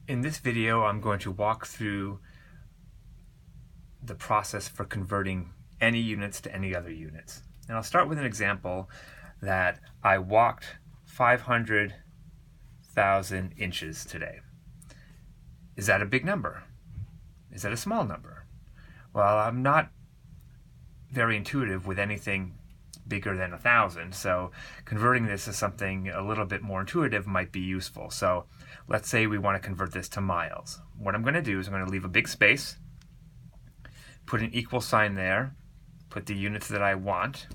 In this video, I'm going to walk through the process for converting any units to any other units. And I'll start with an example that I walked 500,000 inches today. Is that a big number? Is that a small number? Well, I'm not very intuitive with anything bigger than 1,000, so converting this to something a little bit more intuitive might be useful. So let's say we want to convert this to miles. What I'm going to do is I'm going to leave a big space, put an equal sign there, put the units that I want,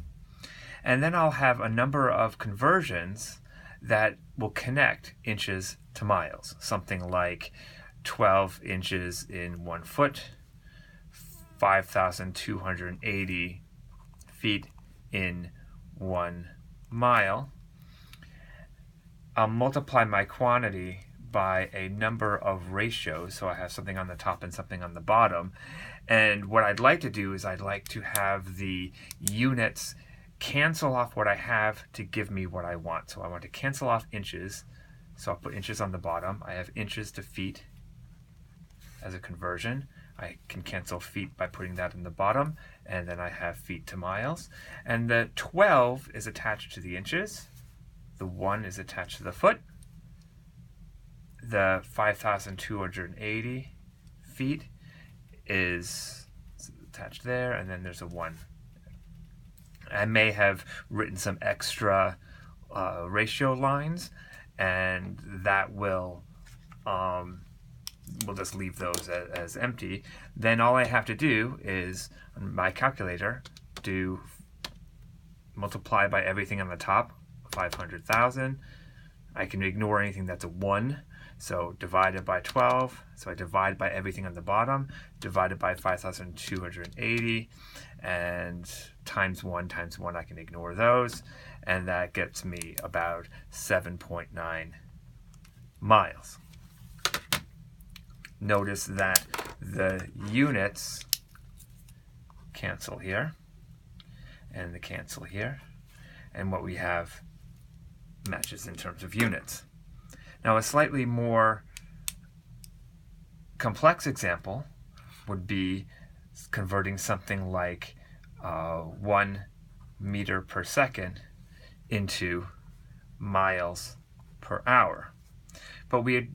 and then I'll have a number of conversions that will connect inches to miles. Something like 12 inches in 1 foot, 5,280 feet in 1 mile. I'll multiply my quantity by a number of ratios, so I have something on the top and something on the bottom. And what I'd like to do is I'd like to have the units cancel off what I have to give me what I want. So I want to cancel off inches, so I'll put inches on the bottom. I have inches to feet as a conversion. I can cancel feet by putting that in the bottom, and then I have feet to miles. And the 12 is attached to the inches. The 1 is attached to the foot. The 5,280 feet is attached there, and then there's a 1. I may have written some extra ratio lines, and that will we'll just leave those as empty. Then all I have to do is, on my calculator, multiply by everything on the top, 500,000. I can ignore anything that's a 1, so divided by 12. So I divide by everything on the bottom, divided by 5,280, and times 1 times 1, I can ignore those, and that gets me about 7.9 miles. Notice that the units cancel here, and the cancel here, and what we have matches in terms of units. Now, a slightly more complex example would be converting something like 1 meter per second into miles per hour. But we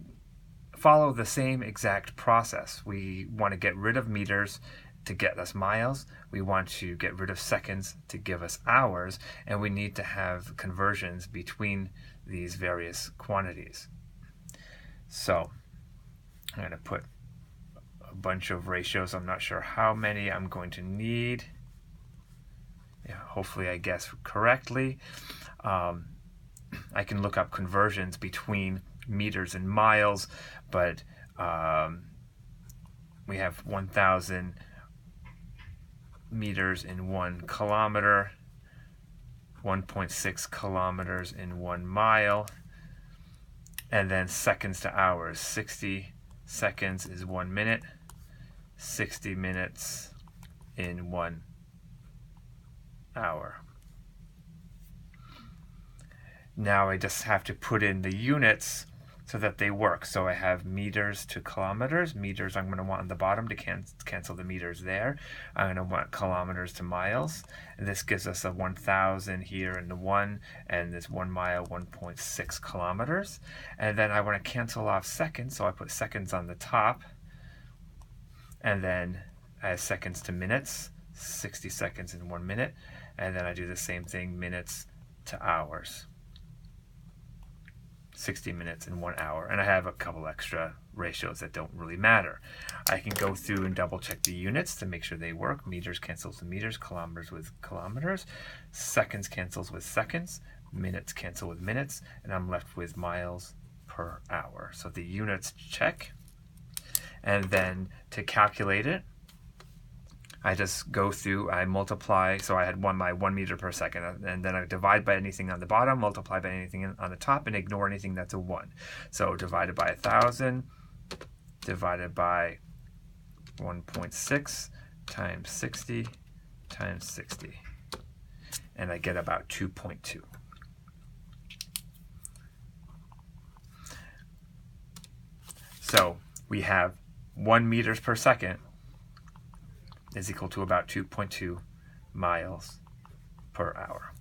follow the same exact process. We want to get rid of meters to get us miles. We want to get rid of seconds to give us hours, and we need to have conversions between these various quantities. So I'm going to put a bunch of ratios. I'm not sure how many I'm going to need. Yeah, hopefully I guess correctly. I can look up conversions between meters and miles, but we have 1,000 meters in 1 kilometer, 1.6 kilometers in 1 mile, and then seconds to hours. 60 seconds is 1 minute, 60 minutes in 1 hour. Now I just have to put in the units so that they work. So I have meters to kilometers. Meters I'm going to want on the bottom to cancel the meters there. I'm going to want kilometers to miles. And this gives us a 1,000 here and the 1, and this 1 mile, 1.6 kilometers. And then I want to cancel off seconds, so I put seconds on the top. And then I have seconds to minutes, 60 seconds in 1 minute. And then I do the same thing, minutes to hours. 60 minutes in 1 hour, and I have a couple extra ratios that don't really matter. I can go through and double check the units to make sure they work. Meters cancels with meters, kilometers with kilometers, seconds cancels with seconds, minutes cancel with minutes, and I'm left with miles per hour. So the units check, and then to calculate it, I just go through, I multiply, so I had my 1 meter per second, and then I divide by anything on the bottom, multiply by anything on the top, and ignore anything that's a 1. So divided by 1,000, divided by 1.6 times 60 times 60. And I get about 2.2. So we have 1 meters per second is equal to about 2.2 miles per hour.